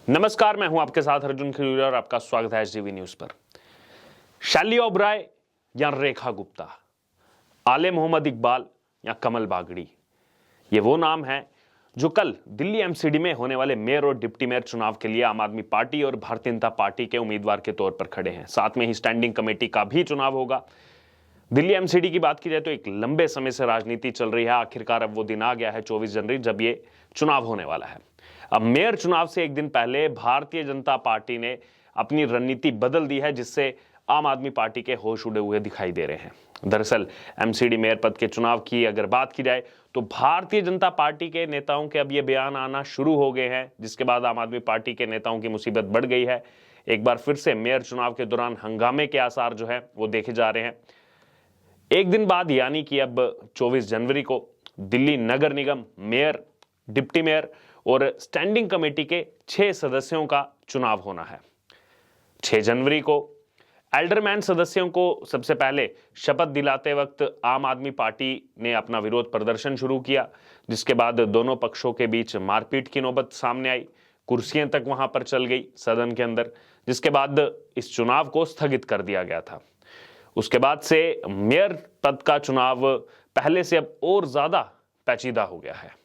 नमस्कार, मैं हूं आपके साथ अर्जुन खजूरिया और आपका स्वागत है एसडीवी न्यूज पर। शैली ओबराय या रेखा गुप्ता, आले मोहम्मद इकबाल या कमल बागड़ी, ये वो नाम हैं जो कल दिल्ली एमसीडी में होने वाले मेयर और डिप्टी मेयर चुनाव के लिए आम आदमी पार्टी और भारतीय जनता पार्टी के उम्मीदवार के तौर पर खड़े हैं। साथ में ही स्टैंडिंग कमेटी का भी चुनाव होगा। दिल्ली एमसीडी की बात की जाए तो एक लंबे समय से राजनीति चल रही है। आखिरकार अब वो दिन आ गया है 24 जनवरी जब ये चुनाव होने वाला है। अब मेयर चुनाव से एक दिन पहले भारतीय जनता पार्टी ने अपनी रणनीति बदल दी है, जिससे आम आदमी पार्टी के होश उड़े हुए दिखाई दे रहे हैं। दरअसल एमसीडी मेयर पद के चुनाव की अगर बात की जाए तो भारतीय जनता पार्टी के नेताओं के अब ये बयान आना शुरू हो गए हैं, जिसके बाद आम आदमी पार्टी के नेताओं की मुसीबत बढ़ गई है। एक बार फिर से मेयर चुनाव के दौरान हंगामे के आसार जो है वो देखे जा रहे हैं। एक दिन बाद यानी कि अब 24 जनवरी को दिल्ली नगर निगम मेयर, डिप्टी मेयर और स्टैंडिंग कमेटी के 6 सदस्यों का चुनाव होना है। 6 जनवरी को एल्डरमैन सदस्यों को सबसे पहले शपथ दिलाते वक्त आम आदमी पार्टी ने अपना विरोध प्रदर्शन शुरू किया, जिसके बाद दोनों पक्षों के बीच मारपीट की नौबत सामने आई। कुर्सियां तक वहां पर चल गई सदन के अंदर, जिसके बाद इस चुनाव को स्थगित कर दिया गया था। उसके बाद से मेयर पद का चुनाव पहले से अब और ज्यादा पेचीदा हो गया है।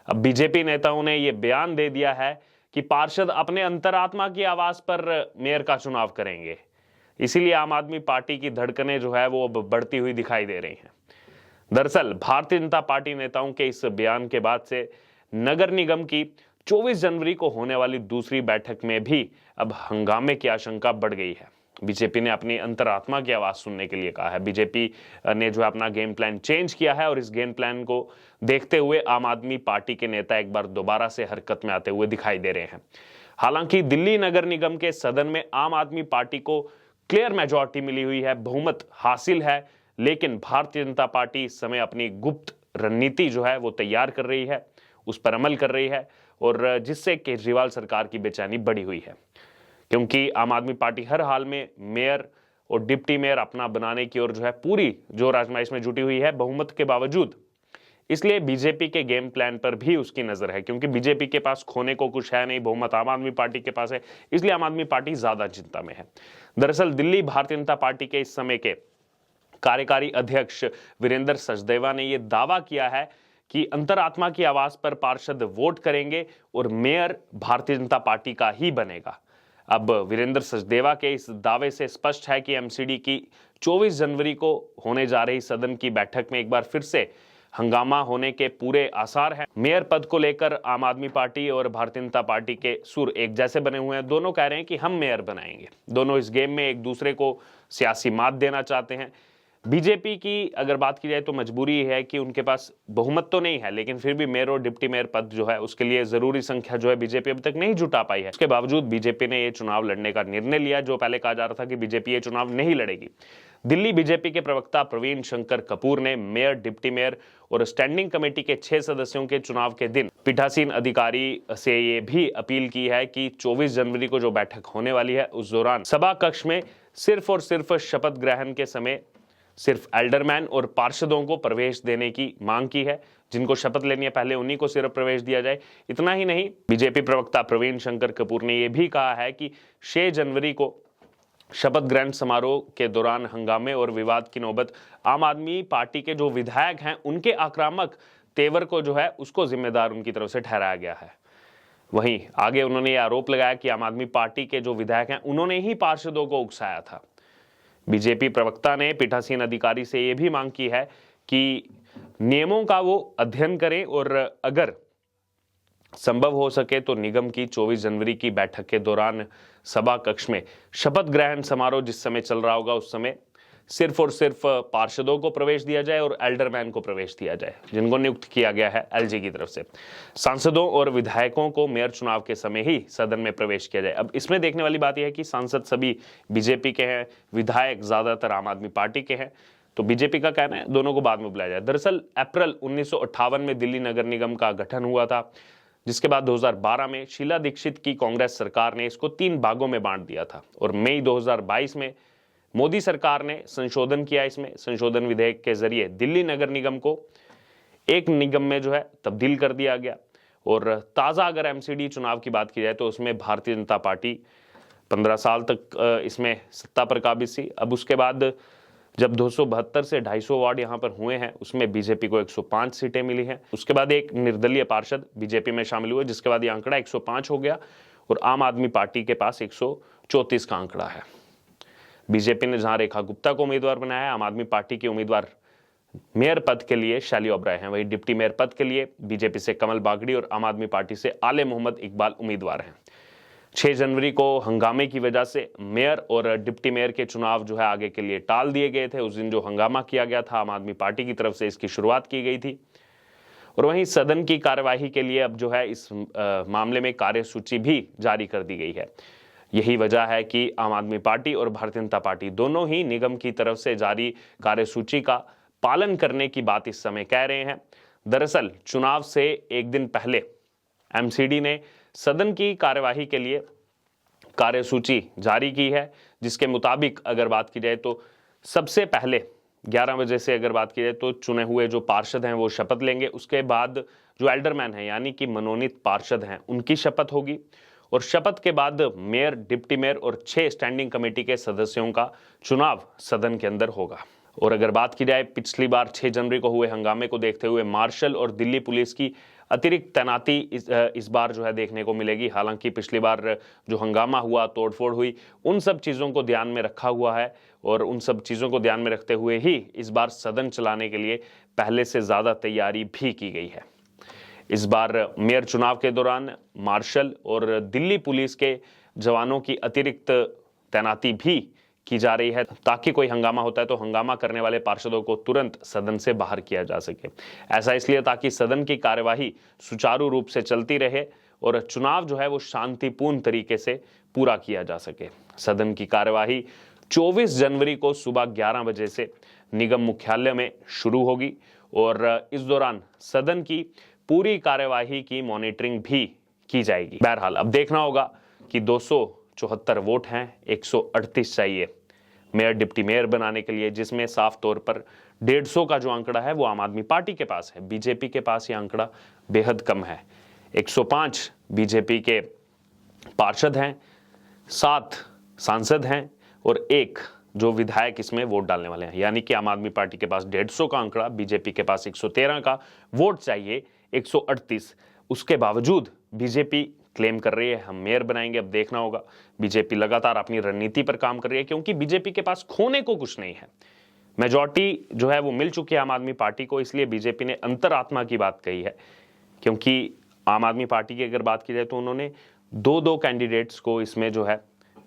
अब बीजेपी नेताओं ने यह बयान दे दिया है कि पार्षद अपने अंतरात्मा की आवाज पर मेयर का चुनाव करेंगे। इसीलिए आम आदमी पार्टी की धड़कनें जो है वो अब बढ़ती हुई दिखाई दे रही हैं। दरअसल भारतीय जनता पार्टी नेताओं के इस बयान के बाद से नगर निगम की 24 जनवरी को होने वाली दूसरी बैठक में भी अब हंगामे की आशंका बढ़ गई है। बीजेपी ने अपनी अंतरात्मा की आवाज सुनने के लिए कहा है। बीजेपी ने जो है अपना गेम प्लान चेंज किया है और इस गेम प्लान को देखते हुए आम आदमी पार्टी के नेता एक बार दोबारा से हरकत में आते हुए दिखाई दे रहे हैं। हालांकि दिल्ली नगर निगम के सदन में आम आदमी पार्टी को क्लियर मेजॉरिटी मिली हुई है, बहुमत हासिल है, लेकिन भारतीय जनता पार्टी इस समय अपनी गुप्त रणनीति जो है वो तैयार कर रही है, उस पर अमल कर रही है, और जिससे केजरीवाल सरकार की बेचैनी बढ़ी हुई है। क्योंकि आम आदमी पार्टी हर हाल में मेयर और डिप्टी मेयर अपना बनाने की ओर जो है पूरी जोर आजमाइश में जुटी हुई है, बहुमत के बावजूद। इसलिए बीजेपी के गेम प्लान पर भी उसकी नजर है, क्योंकि बीजेपी के पास खोने को कुछ है नहीं, बहुमत आम आदमी पार्टी के पास है, इसलिए आम आदमी पार्टी ज्यादा चिंता में है। दरअसल दिल्ली भारतीय जनता पार्टी के इस समय के कार्यकारी अध्यक्ष वीरेंद्र सचदेवा ने यह दावा किया है कि अंतरात्मा की आवाज पर पार्षद वोट करेंगे और मेयर भारतीय जनता पार्टी का ही बनेगा। अब वीरेंद्र सचदेवा के इस दावे से स्पष्ट है कि एमसीडी की 24 जनवरी को होने जा रही सदन की बैठक में एक बार फिर से हंगामा होने के पूरे आसार हैं। मेयर पद को लेकर आम आदमी पार्टी और भारतीय जनता पार्टी के सुर एक जैसे बने हुए हैं। दोनों कह रहे हैं कि हम मेयर बनाएंगे। दोनों इस गेम में एक दूसरे को सियासी मात देना चाहते हैं। बीजेपी की अगर बात की जाए तो मजबूरी है कि उनके पास बहुमत तो नहीं है, लेकिन फिर भी मेयर और डिप्टी मेयर पद जो है उसके लिए जरूरी संख्या जो है बीजेपी अभी तक नहीं जुटा पाई है। उसके बावजूद बीजेपी ने यह चुनाव लड़ने का निर्णय लिया, जो पहले कहा जा रहा था कि बीजेपी ये चुनाव नहीं लड़ेगी। दिल्ली बीजेपी के प्रवक्ता प्रवीण शंकर कपूर ने मेयर, डिप्टी मेयर और स्टैंडिंग कमेटी के 6 सदस्यों के चुनाव के दिन पीठासीन अधिकारी से ये भी अपील की है कि 24 जनवरी को जो बैठक होने वाली है उस दौरान सभा कक्ष में सिर्फ और सिर्फ शपथ ग्रहण के समय सिर्फ एल्डरमैन और पार्षदों को प्रवेश देने की मांग की है। जिनको शपथ लेनी है पहले उन्हीं को सिर्फ प्रवेश दिया जाए। इतना ही नहीं, बीजेपी प्रवक्ता प्रवीण शंकर कपूर ने यह भी कहा है कि 6 जनवरी को शपथ ग्रहण समारोह के दौरान हंगामे और विवाद की नौबत आम आदमी पार्टी के जो विधायक हैं उनके आक्रामक तेवर को जो है उसको जिम्मेदार उनकी तरफ से ठहराया गया है। वहीं आगे उन्होंने यह आरोप लगाया कि आम आदमी पार्टी के जो विधायक हैं उन्होंने ही पार्षदों को उकसाया था। बीजेपी प्रवक्ता ने पीठासीन अधिकारी से यह भी मांग की है कि नियमों का वो अध्ययन करें और अगर संभव हो सके तो निगम की 24 जनवरी की बैठक के दौरान सभा कक्ष में शपथ ग्रहण समारोह जिस समय चल रहा होगा उस समय सिर्फ और सिर्फ पार्षदों को प्रवेश दिया जाए और एल्डरमैन को प्रवेश दिया जाए, जिनको नियुक्त किया गया है एलजी की तरफ से। सांसदों और विधायकों को मेयर चुनाव के समय ही सदन में प्रवेश किया जाए। अब इसमें देखने वाली बात यह है कि सांसद सभी बीजेपी के हैं, विधायक ज्यादातर आम आदमी पार्टी के हैं, तो बीजेपी का कहना है दोनों को बाद में बुलाया जाए। दरअसल अप्रैल 1958 में दिल्ली नगर निगम का गठन हुआ था, जिसके बाद 2012 में शीला दीक्षित की कांग्रेस सरकार ने इसको 3 भागों में बांट दिया था और मई 2022 में मोदी सरकार ने संशोधन किया। इसमें संशोधन विधेयक के जरिए दिल्ली नगर निगम को एक निगम में जो है तब्दील कर दिया गया और ताज़ा अगर एमसीडी चुनाव की बात की जाए तो उसमें भारतीय जनता पार्टी 15 साल तक इसमें सत्ता पर काबिज थी। अब उसके बाद जब 272 से 250 वार्ड यहाँ पर हुए हैं, उसमें बीजेपी को 105 सीटें मिली हैं। उसके बाद एक निर्दलीय पार्षद बीजेपी में शामिल हुए, जिसके बाद ये आंकड़ा 105 हो गया और आम आदमी पार्टी के पास 134 का आंकड़ा है। बीजेपी ने जहां रेखा गुप्ता को उम्मीदवार बनाया है, आम आदमी पार्टी के उम्मीदवार मेयर पद के लिए शैली ओबराय हैं, वही डिप्टी मेयर पद के लिए बीजेपी से कमल बागड़ी और आम आदमी पार्टी से आले मोहम्मद इकबाल उम्मीदवार हैं। 6 जनवरी को हंगामे की वजह से मेयर और डिप्टी मेयर के चुनाव जो है आगे के लिए टाल दिए गए थे। उस दिन जो हंगामा किया गया था, आम आदमी पार्टी की तरफ से इसकी शुरुआत की गई थी। और वहीं सदन की कार्यवाही के लिए अब जो है इस मामले में कार्यसूची भी जारी कर दी गई है। यही वजह है कि आम आदमी पार्टी और भारतीय जनता पार्टी दोनों ही निगम की तरफ से जारी कार्यसूची का पालन करने की बात इस समय कह रहे हैं। दरअसल चुनाव से एक दिन पहले एमसीडी ने सदन की कार्यवाही के लिए कार्यसूची जारी की है, जिसके मुताबिक अगर बात की जाए तो सबसे पहले 11 बजे से अगर बात की जाए तो चुने हुए जो पार्षद हैं वो शपथ लेंगे। उसके बाद जो एल्डरमैन हैं यानी कि मनोनीत पार्षद हैं उनकी शपथ होगी और शपथ के बाद मेयर, डिप्टी मेयर और 6 स्टैंडिंग कमेटी के सदस्यों का चुनाव सदन के अंदर होगा। और अगर बात की जाए पिछली बार 6 जनवरी को हुए हंगामे को देखते हुए मार्शल और दिल्ली पुलिस की अतिरिक्त तैनाती इस बार जो है देखने को मिलेगी। हालांकि पिछली बार जो हंगामा हुआ, तोड़फोड़ हुई, उन सब चीज़ों को ध्यान में रखा हुआ है और उन सब चीज़ों को ध्यान में रखते हुए ही इस बार सदन चलाने के लिए पहले से ज़्यादा तैयारी भी की गई है। इस बार मेयर चुनाव के दौरान मार्शल और दिल्ली पुलिस के जवानों की अतिरिक्त तैनाती भी की जा रही है, ताकि कोई हंगामा होता है तो हंगामा करने वाले पार्षदों को तुरंत सदन से बाहर किया जा सके। ऐसा इसलिए ताकि सदन की कार्यवाही सुचारू रूप से चलती रहे और चुनाव जो है वो शांतिपूर्ण तरीके से पूरा किया जा सके। सदन की कार्यवाही 24 जनवरी को सुबह 11 बजे से निगम मुख्यालय में शुरू होगी और इस दौरान सदन की पूरी कार्यवाही की मॉनिटरिंग भी की जाएगी। बहरहाल अब देखना होगा कि 274 वोट हैं, 138 चाहिए मेयर, डिप्टी मेयर बनाने के लिए, जिसमें साफ तौर पर 150 का जो आंकड़ा है वो आम आदमी पार्टी के पास है। बीजेपी के पास ये आंकड़ा बेहद कम है। 105 बीजेपी के पार्षद हैं, 7 सांसद हैं और 1 जो विधायक इसमें वोट डालने वाले हैं, यानी कि आम आदमी पार्टी के पास 150 का आंकड़ा, बीजेपी के पास 113 का, वोट चाहिए 138। उसके बावजूद बीजेपी क्लेम कर रही है हम मेयर बनाएंगे। अब देखना होगा, बीजेपी लगातार अपनी रणनीति पर काम कर रही है क्योंकि बीजेपी के पास खोने को कुछ नहीं है। मेजॉरिटी जो है वो मिल चुकी है आम आदमी पार्टी को, इसलिए बीजेपी ने अंतरात्मा की बात कही है। क्योंकि आम आदमी पार्टी की अगर बात की जाए तो उन्होंने 2-2 कैंडिडेट्स को इसमें जो है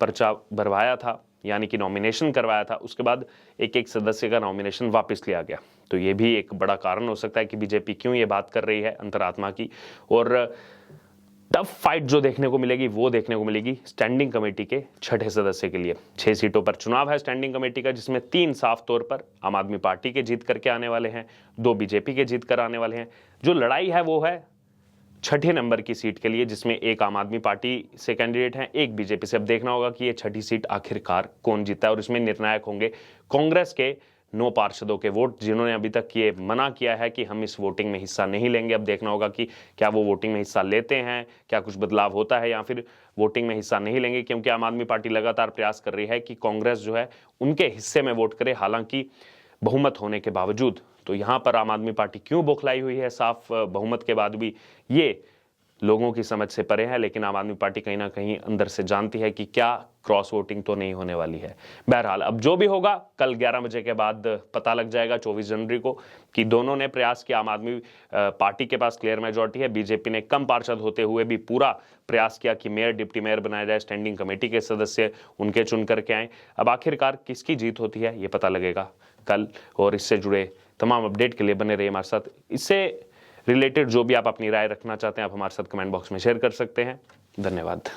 पर्चा भरवाया था, यानी कि नॉमिनेशन करवाया था। उसके बाद एक सदस्य का नॉमिनेशन वापस लिया गया। तो ये भी एक बड़ा कारण हो सकता है कि बीजेपी क्यों ये बात कर रही है अंतरात्मा की। और टफ फाइट जो देखने को मिलेगी वो देखने को मिलेगी स्टैंडिंग कमेटी के 6ठे सदस्य के लिए। 6 सीटों पर चुनाव है स्टैंडिंग कमेटी का, जिसमें 3 साफ तौर पर आम आदमी पार्टी के जीत करके आने वाले हैं, 2 बीजेपी के जीत कर आने वाले हैं। जो लड़ाई है वो है 6ठे नंबर की सीट के लिए, जिसमें 1 आम आदमी पार्टी से कैंडिडेट हैं, 1 बीजेपी से। अब देखना होगा कि ये 6ठी सीट आखिरकार कौन जीता है और इसमें निर्णायक होंगे कांग्रेस के 9 पार्षदों के वोट, जिन्होंने अभी तक ये मना किया है कि हम इस वोटिंग में हिस्सा नहीं लेंगे। अब देखना होगा कि क्या वो वोटिंग में हिस्सा लेते हैं, क्या कुछ बदलाव होता है, या फिर वोटिंग में हिस्सा नहीं लेंगे। क्योंकि आम आदमी पार्टी लगातार प्रयास कर रही है कि कांग्रेस जो है उनके हिस्से में वोट करे, हालांकि बहुमत होने के बावजूद। तो यहाँ पर आम आदमी पार्टी क्यों बौखलाई हुई है साफ बहुमत के बाद भी, ये लोगों की समझ से परे है। लेकिन आम आदमी पार्टी कहीं ना कहीं अंदर से जानती है कि क्या क्रॉस वोटिंग तो नहीं होने वाली है। बहरहाल अब जो भी होगा कल 11 बजे के बाद पता लग जाएगा 24 जनवरी को, कि दोनों ने प्रयास किया। आम आदमी पार्टी के पास क्लियर मेजॉरिटी है, बीजेपी ने कम पार्षद होते हुए भी पूरा प्रयास किया कि मेयर, डिप्टी मेयर बनाया जाए, स्टैंडिंग कमेटी के सदस्य उनके चुन करके आए। अब आखिरकार किसकी जीत होती है ये पता लगेगा कल। और इससे जुड़े तमाम अपडेट के लिए बने रहिए हमारे साथ। इससे रिलेटेड जो भी आप अपनी राय रखना चाहते हैं आप हमारे साथ कमेंट बॉक्स में शेयर कर सकते हैं। धन्यवाद।